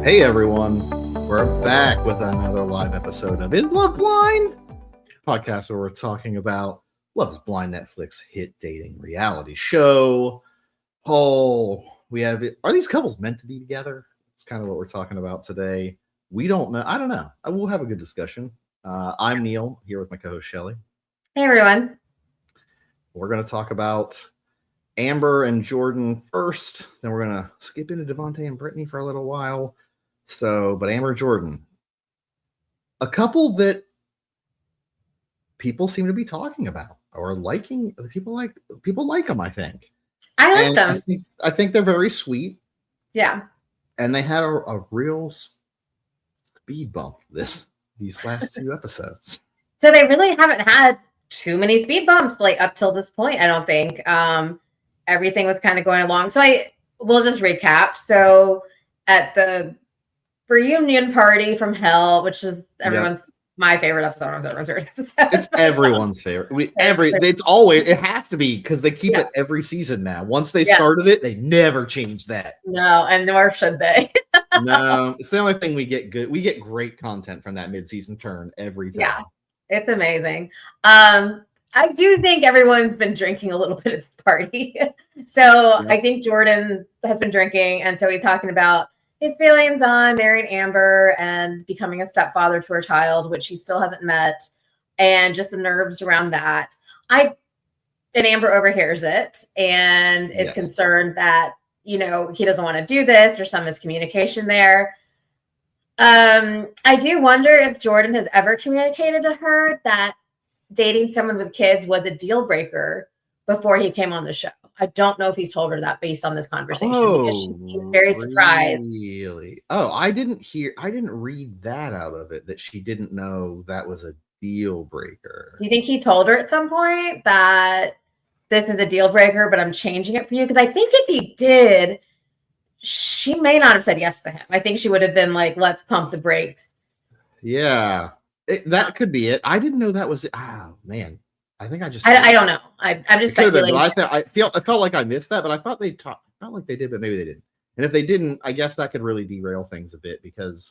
Hey everyone, we're back with another live episode of Is Love Blind? Podcast where we're talking about Love is Blind, Netflix hit dating reality show. Are these couples meant to be together? It's kind of what we're talking about today. We don't know. I don't know. We'll have a good discussion. I'm Neil, here with my co-host Shelly. Hey everyone. We're going to talk about Amber and Jordan first. Then we're going to skip into Devante and Brittany for a little while. But Amber and Jordan, a couple that people seem to be talking about or liking. People like them, I think. I like them. I think they're very sweet. Yeah. And they had a real speed bump these last two episodes. So they really haven't had too many speed bumps up till this point, I don't think. Everything was kind of going along. So we'll just recap. So at the reunion party from hell, which is my favorite episode. It's everyone's favorite. It has to be because they keep it every season now. Once they started it, they never changed that. No, and nor should they. No, it's the only thing we get good. We get great content from that mid-season turn every time. Yeah, it's amazing. I do think everyone's been drinking a little bit at the party. I think Jordan has been drinking, and so he's talking about his feelings on marrying Amber and becoming a stepfather to her child, which he still hasn't met, and just the nerves around that. And Amber overhears it and is concerned that, he doesn't want to do this or some miscommunication there. I do wonder if Jordan has ever communicated to her that dating someone with kids was a deal breaker before he came on the show. I don't know if he's told her that based on this conversation because she seems very surprised. Really? Oh, I didn't read that out of it, that she didn't know that was a deal breaker. Do you think he told her at some point that this is a deal breaker, but I'm changing it for you? Because I think if he did, she may not have said yes to him. I think she would have been like, let's pump the brakes. Yeah, that could be it. I didn't know that was it. Oh, man. I think I don't know. I'm just speculating. I felt like I missed that, but I thought they felt like they did, but maybe they didn't. And if they didn't, I guess that could really derail things a bit because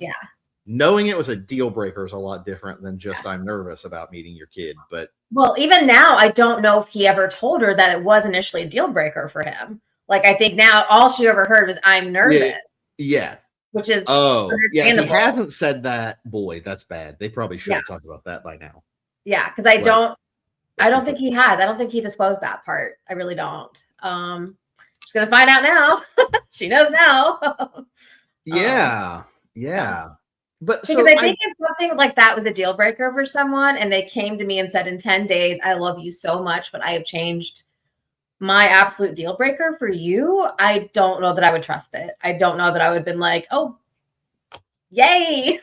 knowing it was a deal breaker is a lot different than just I'm nervous about meeting your kid. But even now, I don't know if he ever told her that it was initially a deal breaker for him. I think now all she overheard was I'm nervous. Yeah. Which is if he hasn't said that, boy, that's bad. They probably should have talked about that by now. Yeah, because I don't think he has. I don't think he disclosed that part. I really don't. Just gonna find out now. She knows now. Yeah. But because I think if something like that was a deal breaker for someone, and they came to me and said, "In 10 days, I love you so much, but I have changed my absolute deal breaker for you," I don't know that I would trust it. I don't know that I would have been like, "Oh, yay,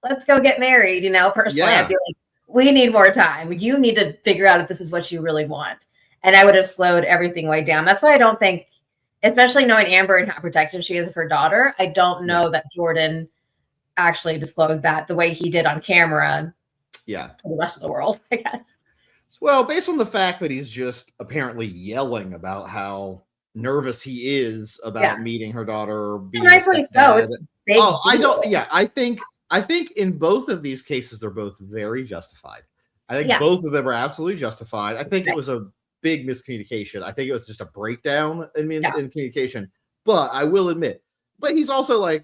let's go get married." Personally, I'd be like, we need more time. You need to figure out if this is what you really want. And I would have slowed everything way down. That's why I don't think, especially knowing Amber and how protective she is of her daughter, I don't know that Jordan actually disclosed that the way he did on camera to the rest of the world, I guess. Well, based on the fact that he's just apparently yelling about how nervous he is about meeting her daughter. Being rightfully so. It's a big deal. I think in both of these cases, they're both very justified. I think both of them are absolutely justified. I think it was a big miscommunication. I think it was just a breakdown in communication. But I will admit, he's also like,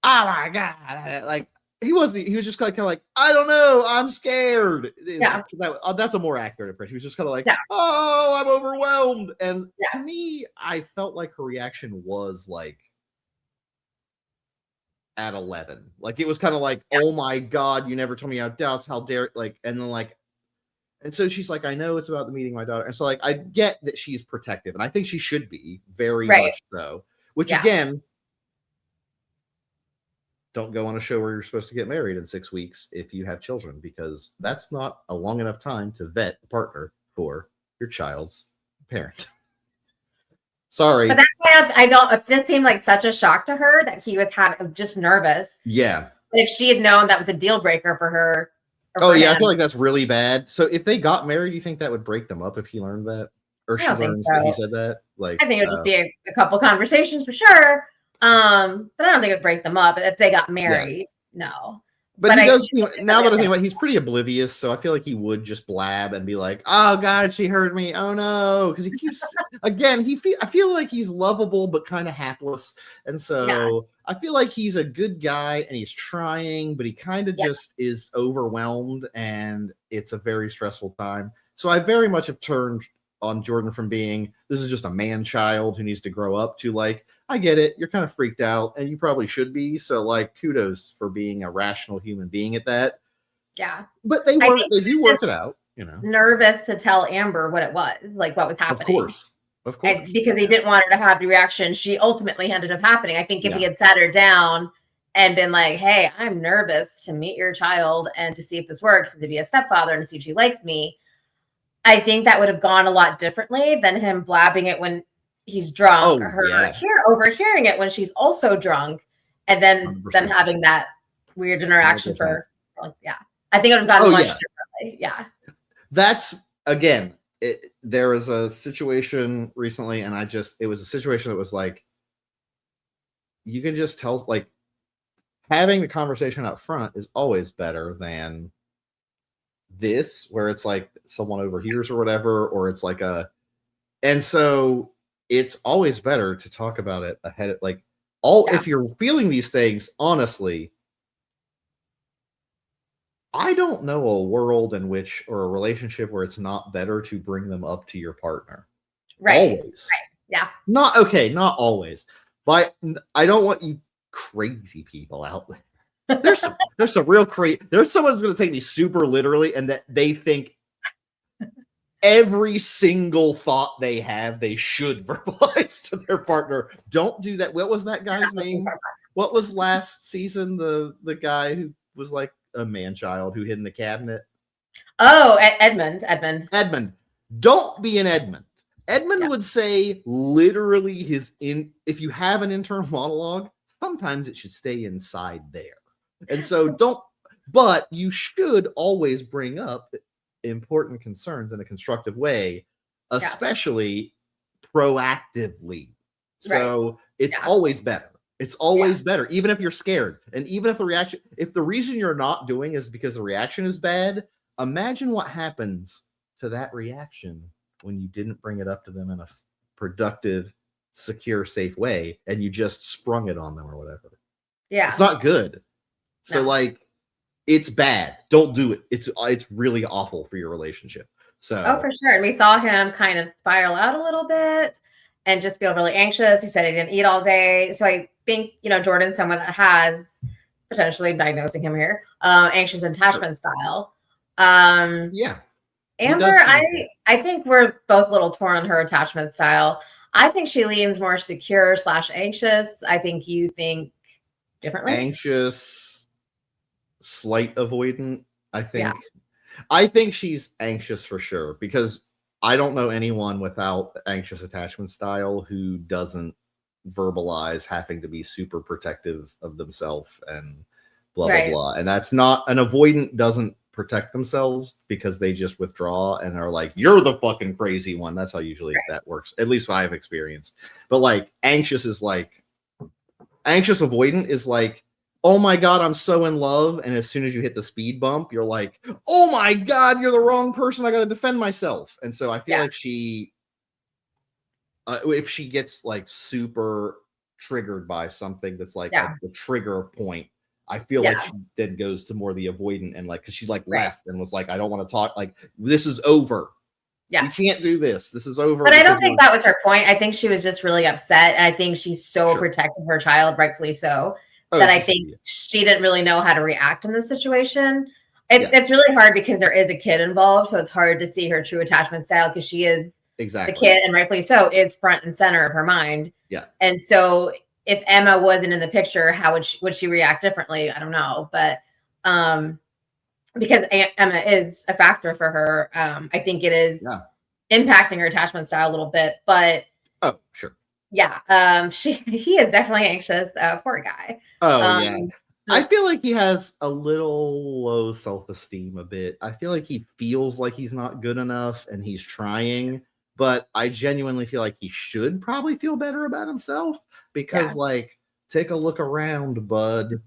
oh my God. He was just kind of like, I don't know, I'm scared. That's a more accurate impression. He was just kind of like, oh, I'm overwhelmed. And to me, I felt like her reaction was like, at 11, it was kind of like, oh my God, you never told me out doubts, how dare, and then and so she's like, I know it's about the meeting my daughter, and so I get that she's protective, and I think she should be very much so. Which again, don't go on a show where you're supposed to get married in 6 weeks if you have children, because that's not a long enough time to vet a partner for your child's parent. Sorry. But that's why this seemed like such a shock to her that he was just nervous. Yeah. But if she had known that was a deal breaker for her. I feel like that's really bad. So if they got married, do you think that would break them up if he learned that? Or she learns that he said that? I think it would just be a couple conversations for sure. But I don't think it would break them up if they got married. No. But he does, now that I think about it, he's pretty oblivious, so I feel like he would just blab and be like, oh, God, she heard me. Oh, no. Because he keeps, again, I feel like he's lovable, but kind of hapless. And so I feel like he's a good guy, and he's trying, but he kind of just is overwhelmed, and it's a very stressful time. So I very much have turned on Jordan from being, this is just a man-child who needs to grow up, to like, I get it. You're kind of freaked out, and you probably should be. So, like, kudos for being a rational human being at that. Yeah. But they do work it out, you know. Nervous to tell Amber what it was, like what was happening. Of course. And because he didn't want her to have the reaction she ultimately ended up happening. I think if he had sat her down and been like, hey, I'm nervous to meet your child and to see if this works and to be a stepfather and to see if she likes me, I think that would have gone a lot differently than him blabbing it when he's drunk, overhearing it when she's also drunk, and then 100%. Them having that weird interaction 100%. For I think it would have gone much differently. Yeah. That's, again, there was a situation recently, and it was a situation that was like, you can just tell, like, having the conversation up front is always better than this, where it's like someone overhears or whatever, or it's like and so it's always better to talk about it ahead of, like, if you're feeling these things, honestly, I don't know a world in which, or a relationship where it's not better to bring them up to your partner. Right. Always. Right. Yeah. Not always. But I don't want you crazy people out there. There's some real crazy. There's someone who's going to take me super literally, and that they think every single thought they have, they should verbalize to their partner. Don't do that. What was that guy's name? What was last season? The guy who was like a man-child who hid in the cabinet. Oh, Edmund. Don't be an Edmund. Edmund would say literally if you have an internal monologue, sometimes it should stay inside there. And so but you should always bring up important concerns in a constructive way, especially proactively. So it's always better. It's always better, even if you're scared. And even if the reason you're not doing is because the reaction is bad, imagine what happens to that reaction when you didn't bring it up to them in a productive, secure, safe way, and you just sprung it on them or whatever. Yeah. It's not good. So like, it's bad. Don't do it. It's really awful for your relationship. So for sure. And we saw him kind of spiral out a little bit and just feel really anxious. He said he didn't eat all day. So I think, Jordan's someone that has, potentially diagnosing him here, anxious attachment style. Amber, I think we're both a little torn on her attachment style. I think she leans more secure / anxious. I think you think differently. Anxious, slight avoidant. I think she's anxious for sure, because I don't know anyone without anxious attachment style who doesn't verbalize having to be super protective of themselves and blah, blah, blah. And that's not, an avoidant doesn't protect themselves because they just withdraw and are like, you're the fucking crazy one. That's how usually that works. At least I've experienced. But like anxious avoidant is like, oh my God, I'm so in love. And as soon as you hit the speed bump, you're like, oh my God, you're the wrong person. I got to defend myself. And so I feel like she, if she gets like super triggered by something that's like the trigger point, I feel like she then goes to more the avoidant, and like, because she's like left and was like, I don't want to talk. Like, this is over. Yeah. We can't do this. This is over. But I don't think that was her point. I think she was just really upset. And I think she's so protective of her child, rightfully so, that I think she didn't really know how to react in this situation. It's really hard because there is a kid involved. So it's hard to see her true attachment style, because she is the kid, and rightfully so, is front and center of her mind. Yeah. And so if Emma wasn't in the picture, how would she react differently? I don't know. But because Emma is a factor for her, I think it is impacting her attachment style a little bit. But he is definitely anxious. Poor guy. I feel like he has a little low self-esteem a bit. I feel like he feels like he's not good enough and he's trying, but I genuinely feel like he should probably feel better about himself, because like take a look around, bud.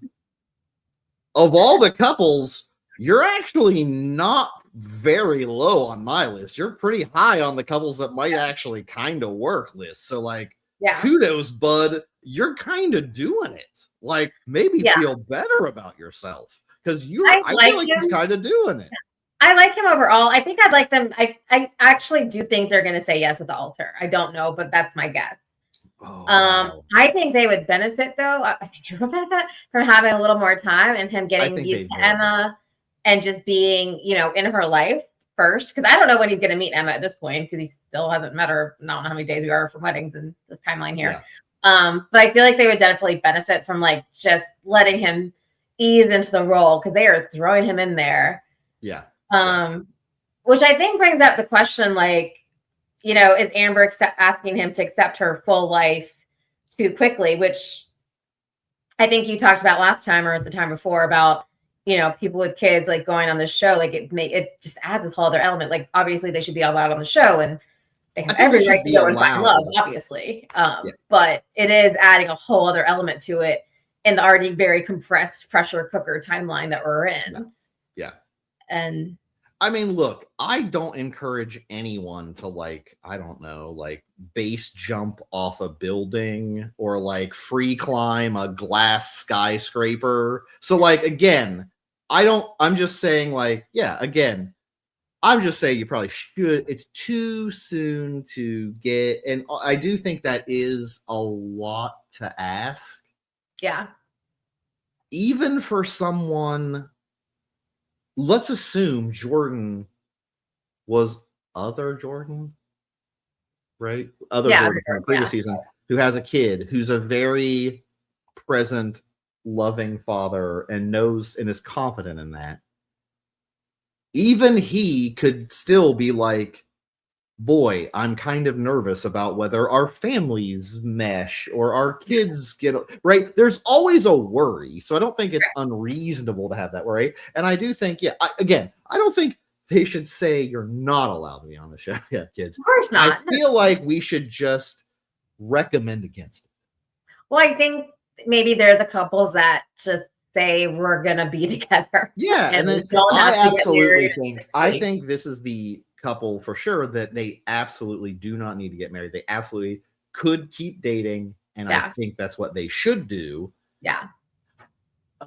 Of all the couples, you're actually not very low on my list. You're pretty high on the couples that might actually kind of work list. So, like, kudos, bud. You're kind of doing it. Like, maybe feel better about yourself because I feel like he's kind of doing it. I like him overall. I think I'd like them. I actually do think they're going to say yes at the altar. I don't know, but that's my guess. I think they would benefit, though. I think they would benefit from having a little more time and him getting used to Emma and just being, in her life first. Because I don't know when he's going to meet Emma at this point because he still hasn't met her. I don't know how many days we are from weddings and the timeline here. Yeah. But I feel like they would definitely benefit from like just letting him ease into the role because they are throwing him in there. Yeah. Which I think brings up the question, like, is Amber asking him to accept her full life too quickly, which I think you talked about last time or at the time before about, people with kids, like going on this show, like it just adds a whole other element. Like, obviously they should be allowed on the show and they have every right to go and find love, obviously. But it is adding a whole other element to it in the already very compressed pressure cooker timeline that we're in. Yeah. And I mean, look, I don't encourage anyone to like, I don't know, like base jump off a building or like free climb a glass skyscraper. So like, again, I'm just saying like, again, I'm just saying you probably should. It's too soon to get, and I do think that is a lot to ask. Yeah. Even for someone, let's assume Jordan was other Jordan, right? Other Jordan from the previous season, who has a kid, who's a very present, loving father and knows and is confident in that. Even he could still be like, boy, I'm kind of nervous about whether our families mesh or our kids get right. There's always a worry. So I don't think it's unreasonable to have that worry. And I do think, I don't think they should say you're not allowed to be on the show. Yeah, kids. Of course not. I feel like we should just recommend against it. Well, I think maybe they're the couples that just say we're gonna be together. Yeah, and then I absolutely think this is the couple for sure that they absolutely do not need to get married. They absolutely could keep dating, and I think that's what they should do. Yeah.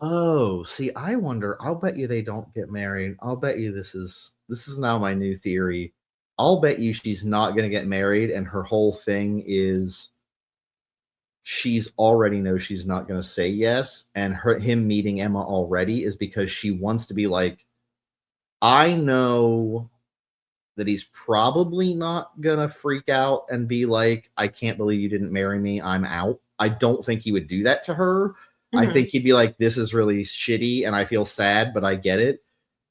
Oh, see, I wonder. I'll bet you they don't get married. I'll bet you this is now my new theory. I'll bet you she's not going to get married, and her whole thing is she's already knows she's not going to say yes, and him meeting Emma already is because she wants to be like, I know that he's probably not going to freak out and be like, I can't believe you didn't marry me. I'm out. I don't think he would do that to her. Mm-hmm. I think he'd be like, this is really shitty and I feel sad, but I get it.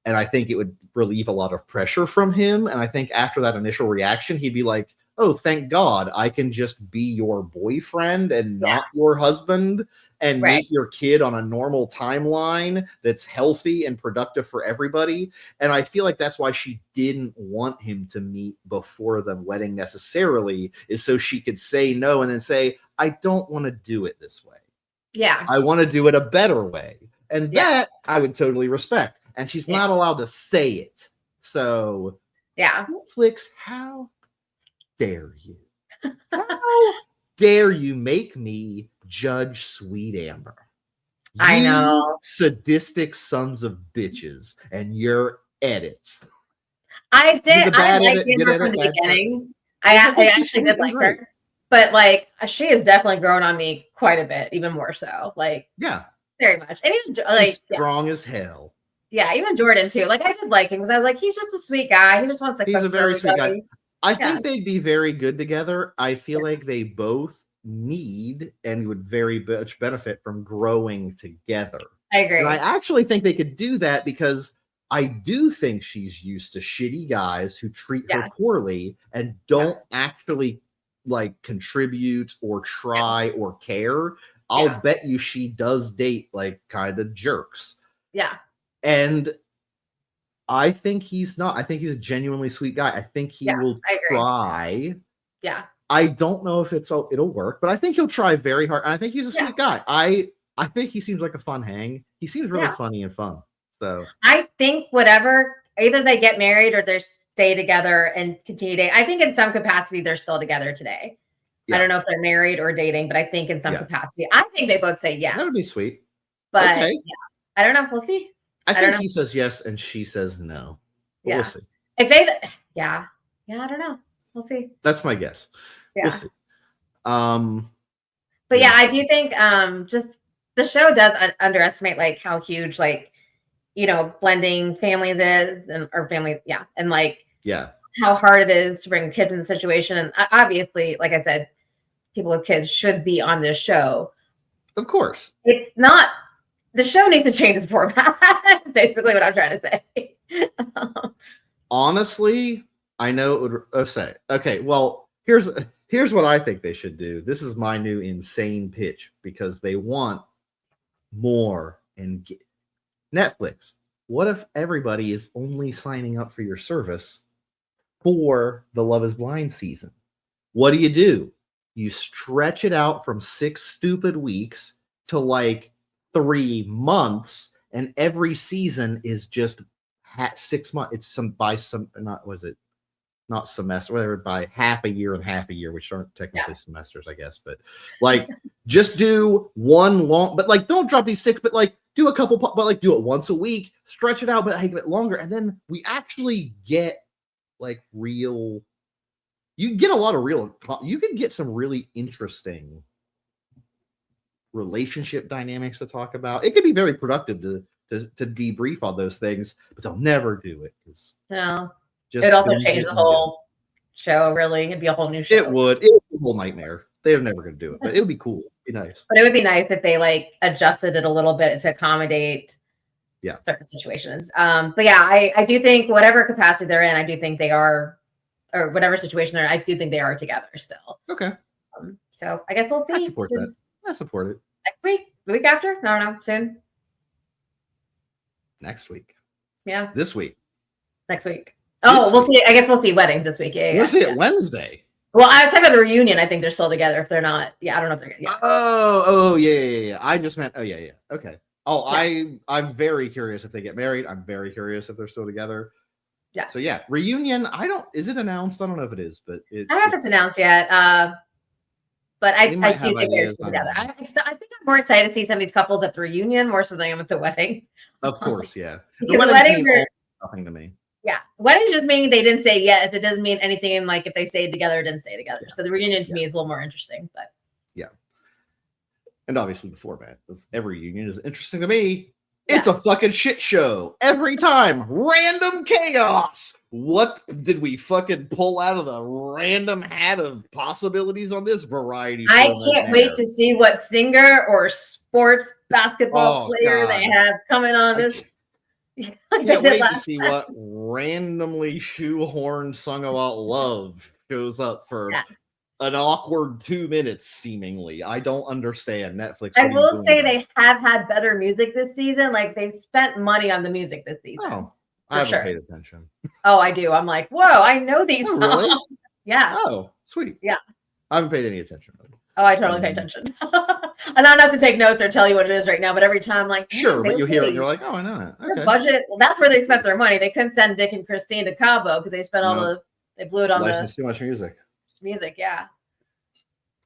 And I think it would relieve a lot of pressure from him. And I think after that initial reaction, he'd be like, oh, thank God I can just be your boyfriend and not your husband and meet your kid on a normal timeline that's healthy and productive for everybody. And I feel like that's why she didn't want him to meet before the wedding necessarily, is so she could say no and then say, I don't want to do it this way. Yeah. I want to do it a better way. And that I would totally respect. And she's not allowed to say it. So Netflix, how dare you? How dare you make me judge Sweet Amber? I know. Sadistic sons of bitches and your edits. I did. I liked Amber from the beginning. I actually did like her. But like she has definitely grown on me quite a bit, even more so. Like very much. And even like strong as hell. Yeah, even Jordan too. Like I did like him because I was like, he's just a sweet guy. He just wants to. He's a very sweet guy. I think they'd be very good together. I feel like they both need and would very much benefit from growing together. I agree. And I actually think they could do that because I do think she's used to shitty guys who treat her poorly and don't actually like contribute or try or care. I'll bet you she does date like kind of jerks. Yeah. And I think he's not. I think he's a genuinely sweet guy. I think he will try. Yeah. I don't know if it'll work, but I think he'll try very hard. I think he's a sweet guy. I think he seems like a fun hang. He seems really funny and fun. So I think whatever, either they get married or they stay together and continue dating. I think in some capacity they're still together today. Yeah. I don't know if they're married or dating, but I think in some capacity, I think they both say yes. That would be sweet. But I don't know. We'll see. I think he says yes and she says no. But we'll see. If they, I don't know. We'll see. That's my guess. Yeah. We'll see. But I do think just the show does underestimate like how huge like, blending families is and how hard it is to bring kids in the situation. And obviously, like I said, people with kids should be on this show. Of course. It's not, the show needs to change its format. That's basically what I'm trying to say. Honestly, I know it would say, okay, well, here's what I think they should do. This is my new insane pitch because they want more and Netflix. What if everybody is only signing up for your service for the Love is Blind season? What do? You stretch it out from 6 stupid weeks to like 3 months, and every season is just 6 months. It's not semester, whatever, by half a year and half a year, which aren't technically semesters, I guess. But like, just do one long, but like, don't drop these 6, but like, do a couple, but like, do it once a week, stretch it out, but make it longer. And then we actually get like you get a lot of you can get some really interesting relationship dynamics to talk about. It could be very productive to debrief on those things, but they'll never do it. No. It also changed the whole show, really. It'd be a whole new show. It would. It would be a whole nightmare. They're never going to do it, but it would be cool. It'd be nice. But it would be nice if they like adjusted it a little bit to accommodate certain situations. But I do think whatever capacity they're in, I do think they are, or whatever situation they're in, I do think they are together still. Okay. So I guess we'll see. I support that. I support it. Next week? The week after? No, soon. Next week. Yeah. This week. Next week. Oh, we'll see. I guess we'll see weddings this week. We'll see it Wednesday. Well, I was talking about the reunion. I think they're still together. If they're not, I don't know if they're. Yeah. Oh, yeah. I just meant. Oh, yeah. Okay. Oh, yeah. I'm very curious if they get married. I'm very curious if they're still together. Yeah. So reunion. Is it announced? I don't know if it is, but I don't know if it's announced yet. But I do think they're still together. I think I'm more excited to see some of these couples at the reunion more so than I am at the wedding. Of course, yeah. The weddings are nothing to me. Yeah, weddings just mean they didn't say yes. It doesn't mean anything in like if they stayed together or didn't stay together. So the reunion to me is a little more interesting. But and obviously the format of every reunion is interesting to me. It's a fucking shit show every time. Random chaos. What did we fucking pull out of the random hat of possibilities on this variety? I can't wait to see what singer or sports basketball player they have coming on this. I can't wait to see what randomly shoehorned song about love shows up for an awkward 2 minutes, seemingly. I don't understand Netflix. I will say they have had better music this season. Like they've spent money on the music this season. Oh, I haven't paid attention. Oh, I do. I'm like, whoa, I know these songs. Really? Yeah. Oh, sweet. Yeah. I haven't paid any attention. Oh, I totally pay attention. And I'm not to take notes or tell you what it is right now, but every time, like, sure, but you hear it and you're like, oh, I know it. Okay. Budget. Well, that's where they spent their money. They couldn't send Dick and Christine to Cabo because they spent they blew it on licensed too much music. Music, yeah.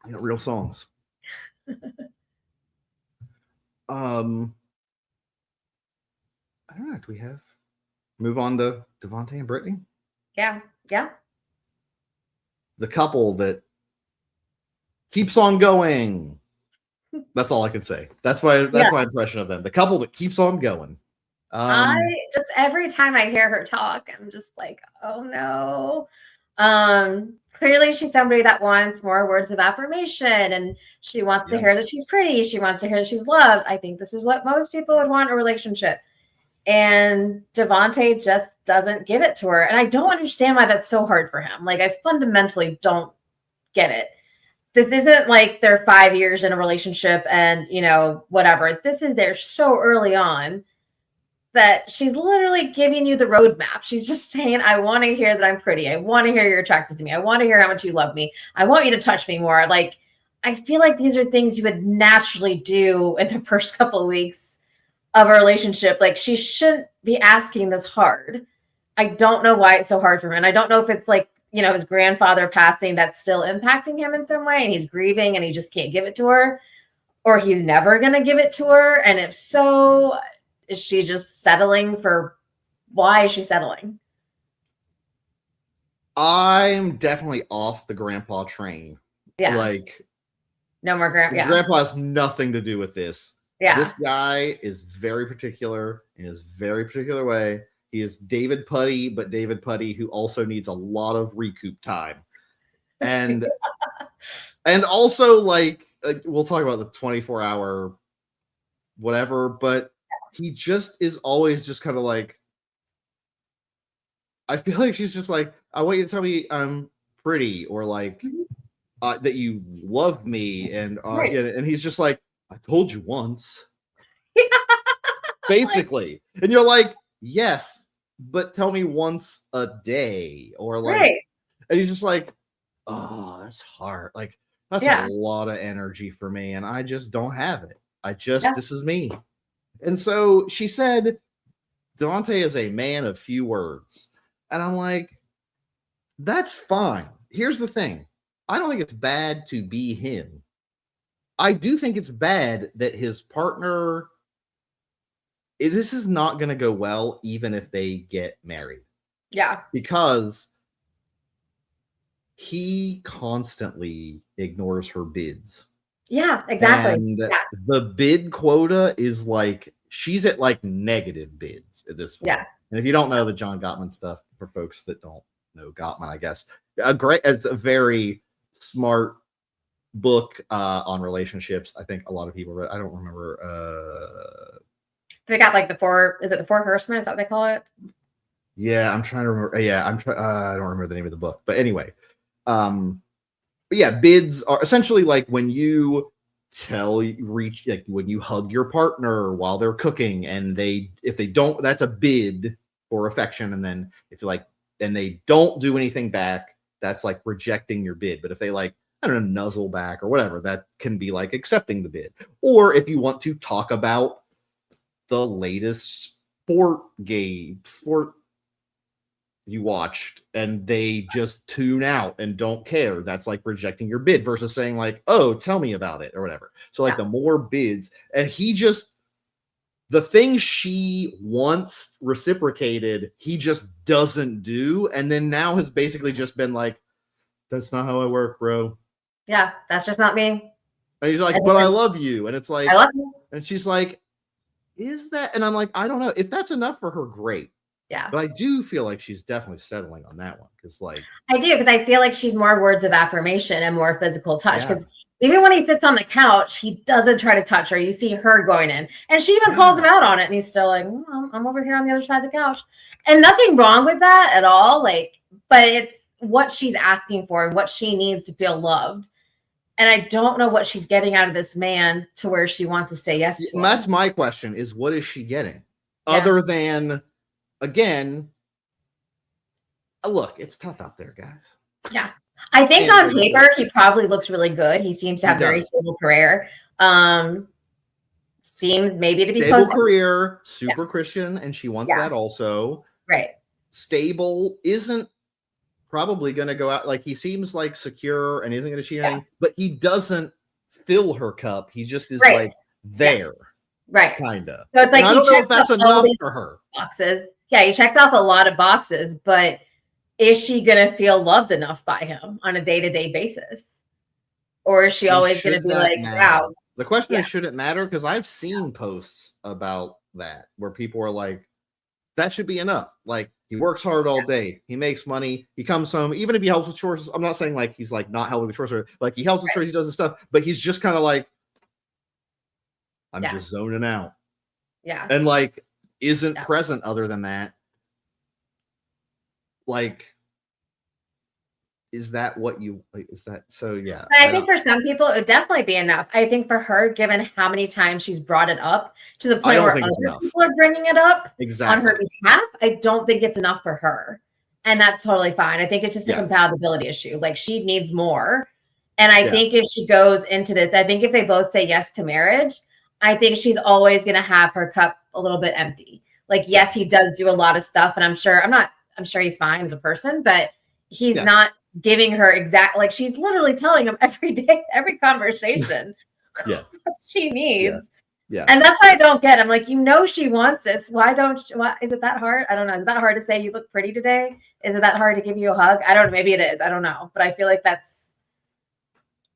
Real songs. I don't know. Do we have move on to Devante and Brittany? Yeah. The couple that keeps on going. That's all I can say. That's my impression of them. The couple that keeps on going. I just every time I hear her talk, I'm just like, oh no. Clearly she's somebody that wants more words of affirmation and she wants to hear that she's pretty. She wants to hear that she's loved. I think this is what most people would want in a relationship. And Devante just doesn't give it to her. And I don't understand why that's so hard for him. Like I fundamentally don't get it. This isn't like they're 5 years in a relationship and, whatever. They're so early on. that she's literally giving you the roadmap. She's just saying, I want to hear that I'm pretty. I want to hear you're attracted to me. I want to hear how much you love me. I want you to touch me more. Like, I feel like these are things you would naturally do in the first couple of weeks of a relationship. Like, she shouldn't be asking this hard. I don't know why it's so hard for him. And I don't know if it's like, his grandfather passing that's still impacting him in some way, and he's grieving and he just can't give it to her, or he's never going to give it to her. And if so, is she just settling for, why is she settling? I'm definitely off the grandpa train. Yeah. Like, no more grandpa. Grandpa has nothing to do with this. Yeah. This guy is very particular in his very particular way. He is David Putty, but David Putty who also needs a lot of recoup time. And and also, like, we'll talk about the 24-hour whatever, but he just is always just kind of like, I feel like she's just like, I want you to tell me I'm pretty, or like that you love me, and Right. and he's just like, I told you once. Basically. And you're like, yes, but tell me once a day, or like, right. And he's just like, oh, that's hard. Like, that's a lot of energy for me, and I just don't have it. This is me. And so she said, Devante is a man of few words. And I'm like, that's fine. Here's the thing. I don't think it's bad to be him. I do think it's bad that his partner, this is not going to go well, even if they get married. Yeah. Because he constantly ignores her bids. Yeah, exactly. And the bid quota is like, she's at like negative bids at this point. Yeah. And if you don't know the John Gottman stuff, for folks that don't know Gottman, I guess, it's a very smart book on relationships. I think a lot of people read. I don't remember. They got like the four horsemen? Is that what they call it? Yeah, I'm trying to remember. Yeah, I don't remember the name of the book. But anyway, but yeah, bids are essentially like when you when you hug your partner while they're cooking, and if they don't, that's a bid for affection. And then and they don't do anything back, that's like rejecting your bid. But if they like, I don't know, nuzzle back or whatever, that can be like accepting the bid. Or if you want to talk about the latest sport you watched and they just tune out and don't care, that's like rejecting your bid, versus saying like, oh, tell me about it or whatever. So like the more bids, and the thing she wants reciprocated, he just doesn't do. And then now has basically just been like, that's not how I work, bro. Yeah, that's just not me. And he's like, but I love you. And it's like, I love you. And she's like, is that? And I'm like, I don't know. If that's enough for her, great. Yeah. But I do feel like she's definitely settling on that one. I do, because I feel like she's more words of affirmation and more physical touch. Because even when he sits on the couch, he doesn't try to touch her. You see her going in. And she even calls him out on it. And he's still like, I'm over here on the other side of the couch. And nothing wrong with that at all. Like, but it's what she's asking for and what she needs to feel loved. And I don't know what she's getting out of this man to where she wants to say yes to him. That's my question, is what is she getting? Other than, again, look, it's tough out there, guys. Yeah. I think on paper, he probably looks really good. He seems to have a very stable career. Seems maybe to be stable career, super Christian, and she wants that also. Right. Stable, isn't probably going to go out. Like, he seems like secure and isn't going to cheat anything, but he doesn't fill her cup. He just is like there. Right. Kind of. So it's like, I don't know if that's enough for her. Boxes. Yeah, he checks off a lot of boxes, but is she going to feel loved enough by him on a day-to-day basis? Or is she always going to be like, wow. The question is, should it matter? Because I've seen posts about that where people are like, that should be enough. Like, he works hard all day. He makes money. He comes home, even if he helps with chores. I'm not saying like he's like not helping with chores, or like he helps with chores, he does his stuff, but he's just kind of like, I'm just zoning out. Yeah. And like, isn't present other than that. Like, is that what you like? Is that so? Yeah. But I think for some people, it would definitely be enough. I think for her, given how many times she's brought it up to the point where other people are bringing it up on her behalf, I don't think it's enough for her. And that's totally fine. I think it's just a compatibility issue. Like, she needs more. And I think if she goes into this, I think if they both say yes to marriage, I think she's always going to have her cup a little bit empty. Like, yes, he does do a lot of stuff. And I'm sure he's fine as a person, but he's not giving her like, she's literally telling him every day, every conversation, what she needs. Yeah. And that's why I don't get. I'm like, she wants this. Why is it that hard? I don't know. Is it that hard to say you look pretty today? Is it that hard to give you a hug? I don't know. Maybe it is. I don't know. But I feel like that's.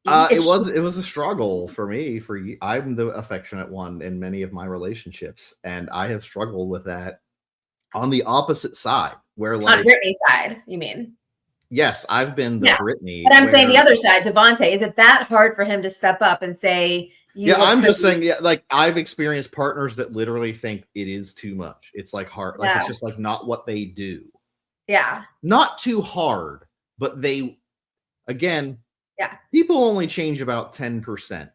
It was a struggle for me. I'm the affectionate one in many of my relationships, and I have struggled with that on the opposite side, where like on Brittany's side, you mean? Yes, I've been the Brittany. But I'm saying the other side, Devonta. Is it that hard for him to step up and say? I'm just saying, like, I've experienced partners that literally think it is too much. It's like hard, like it's just like not what they do. Yeah. Not too hard, but people only change about 10%.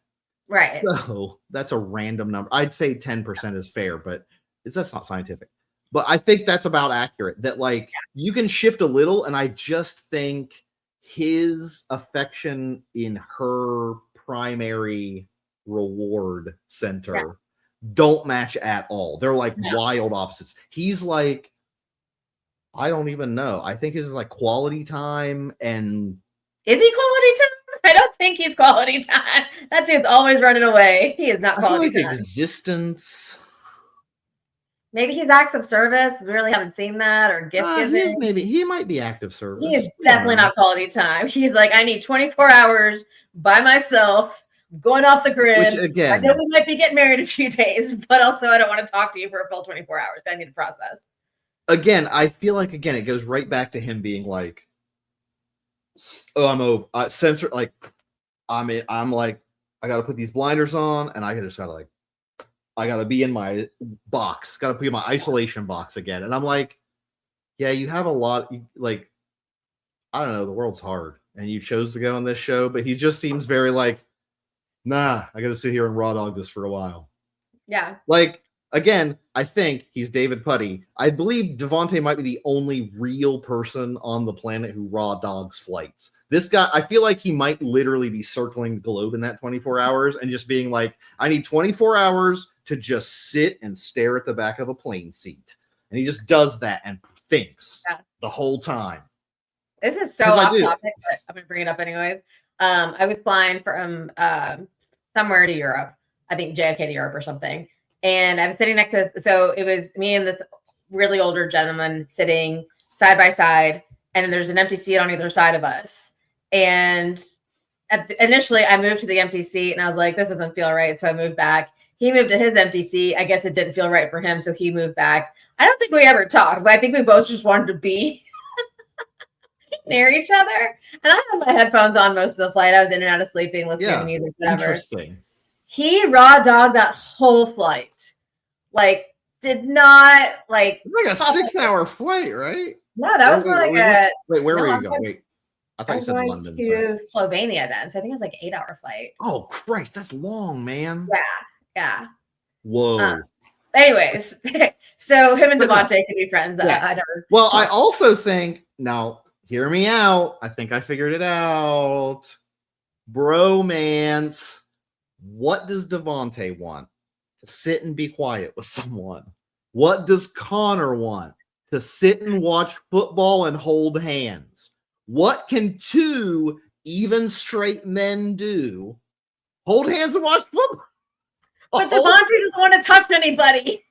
Right. So that's a random number. I'd say 10% is fair, but that's not scientific. But I think that's about accurate. That like you can shift a little, and I just think his affection in her primary reward center don't match at all. They're like wild opposites. He's like, I don't even know. I think it's like quality time. And is he quality time? I don't think he's quality time. That dude's always running away. He is not quality time. Existence. Maybe he's acts of service. We really haven't seen that, or gift giving. Maybe he might be active service. He is definitely not quality time. He's like, I need 24 hours by myself. Going off the grid. Which, again, I know we might be getting married in a few days, but also I don't want to talk to you for a full 24 hours. I need to process. Again, I feel like it goes right back to him being like, "Oh, I'm over censor." Like, I'm like, I got to put these blinders on, and I just gotta I got to be in my box. Got to be in my isolation box again. And I'm like, yeah, you have a lot. Like, I don't know. The world's hard, and you chose to go on this show, but he just seems very like. Nah, I got to sit here and raw dog this for a while. Yeah. Like, again, I think he's David Putty. I believe Devonta might be the only real person on the planet who raw dogs flights. This guy, I feel like he might literally be circling the globe in that 24 hours and just being like, I need 24 hours to just sit and stare at the back of a plane seat. And he just does that and thinks the whole time. This is so off topic, but I'm going to bring it up anyways. I was flying from somewhere to Europe, I think JFK to Europe or something. And I was sitting next to, so it was me and this really older gentleman sitting side by side. And there's an empty seat on either side of us. And initially I moved to the empty seat and I was like, this doesn't feel right. So I moved back. He moved to his empty seat. I guess it didn't feel right for him. So he moved back. I don't think we ever talked, but I think we both just wanted to be near each other. And I had my headphones on most of the flight. I was in and out of sleeping, listening to music, whatever. Interesting. He raw dogged that whole flight. Like, did not like. It's like a 6-hour flight, right? No, that was more like a. Wait, where were you going? Wait, I thought you said London. To Slovenia then, so I think it was like an 8-hour flight. Oh Christ, that's long, man. Yeah. Whoa. Anyways, so him and Devonta could be friends. Well, I also think now. Hear me out. I think I figured it out. Bromance. What does Devonta want? To sit and be quiet with someone. What does Connor want? To sit and watch football and hold hands. What can two even straight men do? Hold hands and watch football. But Devonta doesn't want to touch anybody.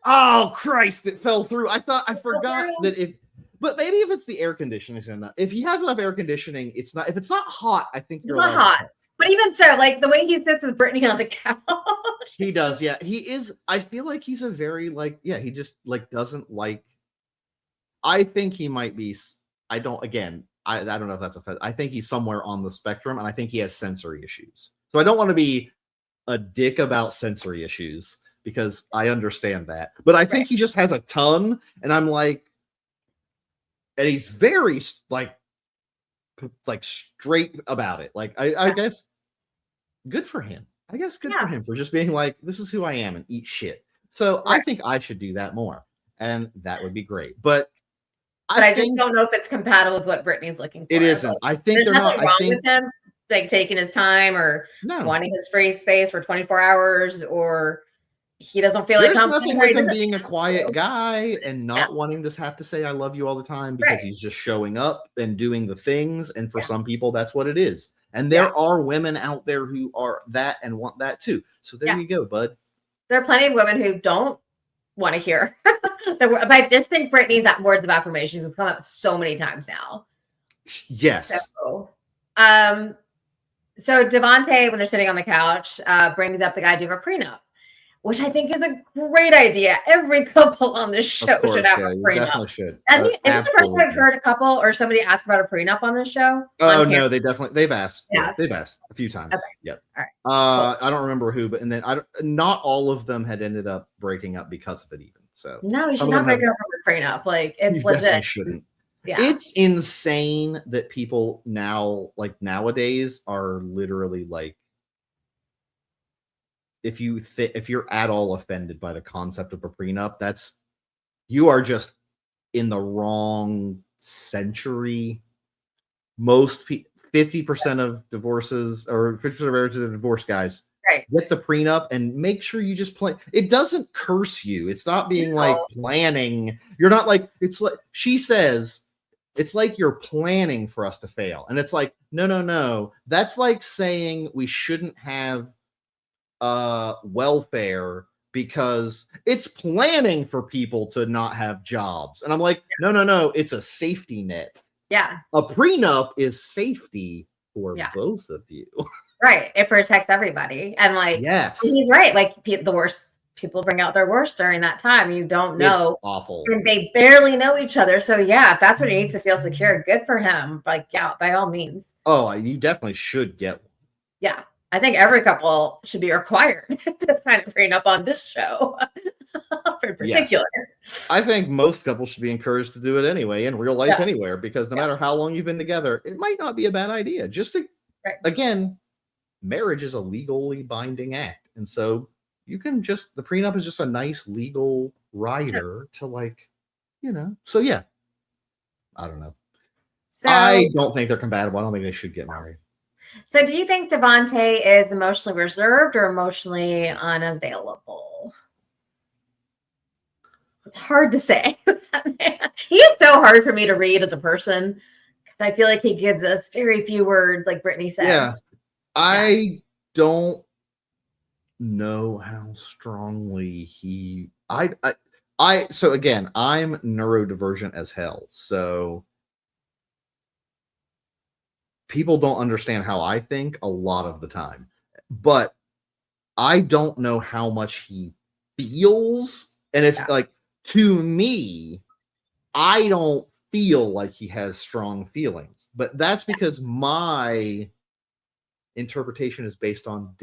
Oh, Christ. It fell through. I forgot that but maybe if it's the air conditioning, if he has enough air conditioning, it's not. If it's not hot, I think it's not hot. But even so, like the way he sits with Brittany on the couch, he does. Yeah, he is. I feel like he's a very he just doesn't like. I think he might be. I don't know if that's I think he's somewhere on the spectrum, and I think he has sensory issues. So I don't want to be a dick about sensory issues because I understand that, but I think he just has a ton, and I'm like. And he's very like straight about it. Like I guess good for him. I guess good for him for just being like, this is who I am and eat shit. So I think I should do that more, and that would be great. But I just don't know if it's compatible with what Brittany's looking for. It isn't. I think there's nothing wrong with him, like taking his time or wanting his free space for 24 hours, or he doesn't feel like there's nothing with him being a quiet guy and not wanting to have to say I love you all the time because he's just showing up and doing the things. And for some people, that's what it is. And there are women out there who are that and want that too. So there you go, bud. There are plenty of women who don't want to hear. But I just think Brittany's words of affirmation have come up so many times now. Yes. So Devante, when they're sitting on the couch, brings up the idea of a prenup, which I think is a great idea. Every couple on this show should have a prenup. Definitely should. And is this the first time I've heard a couple or somebody ask about a prenup on this show? Oh no, they've asked. Yeah. They've asked a few times. Okay. Yep. All right. I don't remember who, but not all of them had ended up breaking up because of it even. So no, you should not break up with a prenup. Like it's legit. Shouldn't. Yeah. It's insane that people nowadays are literally like, if you're at all offended by the concept of a prenup, you are just in the wrong century. Most 50% of divorces or 50% of marriages are divorce guys. Get the prenup and make sure you just plan. It doesn't curse you. It's not being like planning. You're not like, it's like she says, it's like you're planning for us to fail. And it's like, no. That's like saying we shouldn't have welfare because it's planning for people to not have jobs. And I'm like, no, it's a safety net. Yeah. A prenup is safety for both of you. Right. It protects everybody. And he's right. Like the worst people bring out their worst during that time. You don't know. It's awful. And they barely know each other. So if that's what he needs to feel secure, good for him. Like, by all means. Oh, you definitely should get one. Yeah. I think every couple should be required to sign a prenup on this show in particular. Yes. I think most couples should be encouraged to do it anyway in real life anywhere, because no matter how long you've been together, it might not be a bad idea. Just to, again, marriage is a legally binding act. And so the prenup is just a nice legal rider to so I don't know. So, I don't think they're compatible. I don't think they should get married. So do you think Devante is emotionally reserved or emotionally unavailable? It's hard to say. He is so hard for me to read as a person because I feel like he gives us very few words, like Brittany said. Yeah. I don't know how strongly so again, I'm neurodivergent as hell. So people don't understand how I think a lot of the time, but I don't know how much he feels. And it's like, to me, I don't feel like he has strong feelings, but that's because my interpretation is based on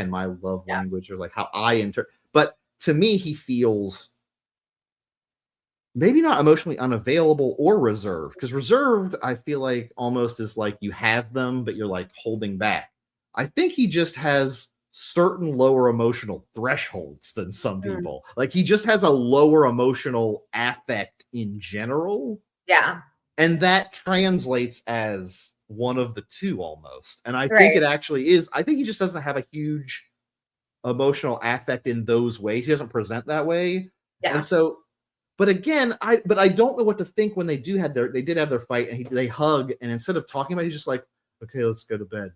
my love language, or like how I interpret. But to me, he feels maybe not emotionally unavailable or reserved, because reserved, I feel like almost is like you have them, but you're like holding back. I think he just has certain lower emotional thresholds than some people. Like he just has a lower emotional affect in general. Yeah. And that translates as one of the two almost. And I think it actually is. I think he just doesn't have a huge emotional affect in those ways. He doesn't present that way. Yeah. And so, but again, I don't know what to think when they did have their fight and they hug, and instead of talking about it, he's just like, okay, let's go to bed.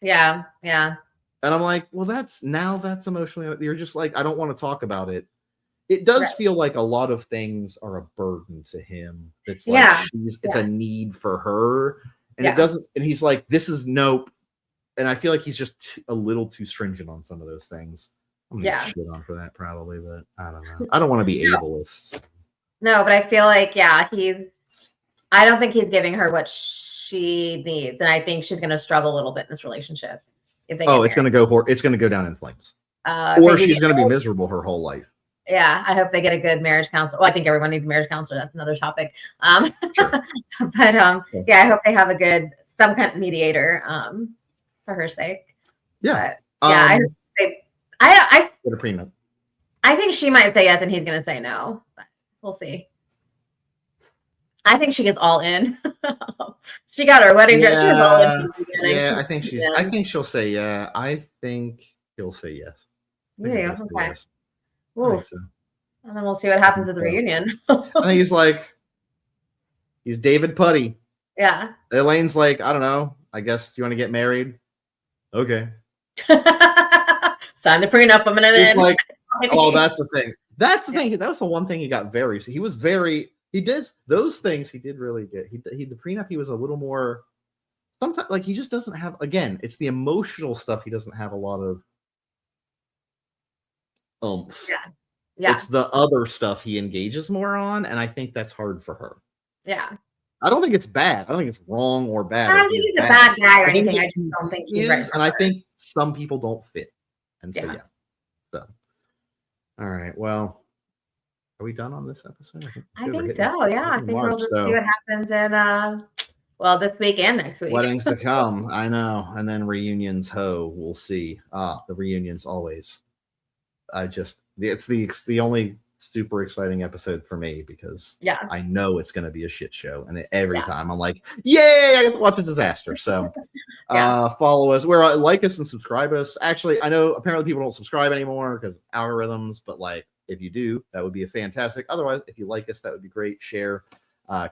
Yeah. Yeah. And I'm like, well, that's emotionally, you're just like, I don't want to talk about it. It does feel like a lot of things are a burden to him. It's like it's a need for her. And it doesn't, and he's like, this is nope. And I feel like he's just a little too stringent on some of those things. I'm gonna get shit on for that probably, but I don't know. I don't want to be ableist. No, but I feel like, I don't think he's giving her what she needs. And I think she's going to struggle a little bit in this relationship. If they it's going to go down in flames. Or she's going to be miserable her whole life. Yeah, I hope they get a good marriage counselor. Well, I think everyone needs a marriage counselor. That's another topic. Sure. But I hope they have a good some kind of mediator for her sake. Yeah. But, yeah. I get a prenup. I think she might say yes and he's going to say no. But we'll see. I think she gets all in. She got her wedding dress. She was all in from the beginning. Yeah, I think she'll say yeah. I think he'll say yes. Yeah, okay. Yes. Ooh. So. And then we'll see what happens at the reunion. I think he's David Putty. Yeah. Elaine's like, I don't know. I guess, do you want to get married? Okay. Sign the prenup. I'm gonna He's like, oh, that's the thing. That's the thing. That was the one thing he got he did those things he did really good. The prenup, he was a little more, sometimes like he just doesn't have, again, it's the emotional stuff. He doesn't have a lot of oomph. Yeah. It's the other stuff he engages more on. And I think that's hard for her. Yeah. I don't think it's bad. I don't think it's wrong or bad. I don't think he's a bad guy or anything. I just don't think he's right. And I think some people don't fit. And so, yeah. So, all right. Well, are we done on this episode? I think so. Yeah. I think we'll just see what happens in, this week and next week. Weddings to come. I know. And then reunions. We'll see. The reunions always. It's the only super exciting episode for me because I know it's going to be a shit show, and every time I'm like, yay, I get to watch a disaster. So follow us, like us and subscribe us. Actually, I know apparently people don't subscribe anymore because algorithms, but like if you do, that would be a fantastic. Otherwise, if you like us, that would be great. Share,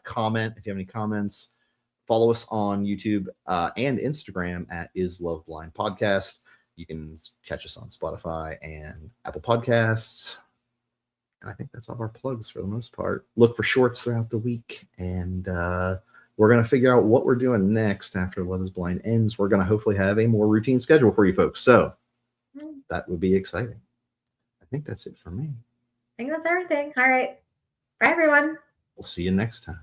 comment if you have any comments. Follow us on YouTube and Instagram at Is Love Blind Podcast. You can catch us on Spotify and Apple Podcasts. And I think that's all our plugs for the most part. Look for shorts throughout the week. And we're going to figure out what we're doing next after Love is Blind ends. We're going to hopefully have a more routine schedule for you folks. So that would be exciting. I think that's it for me. I think that's everything. All right. Bye, everyone. We'll see you next time.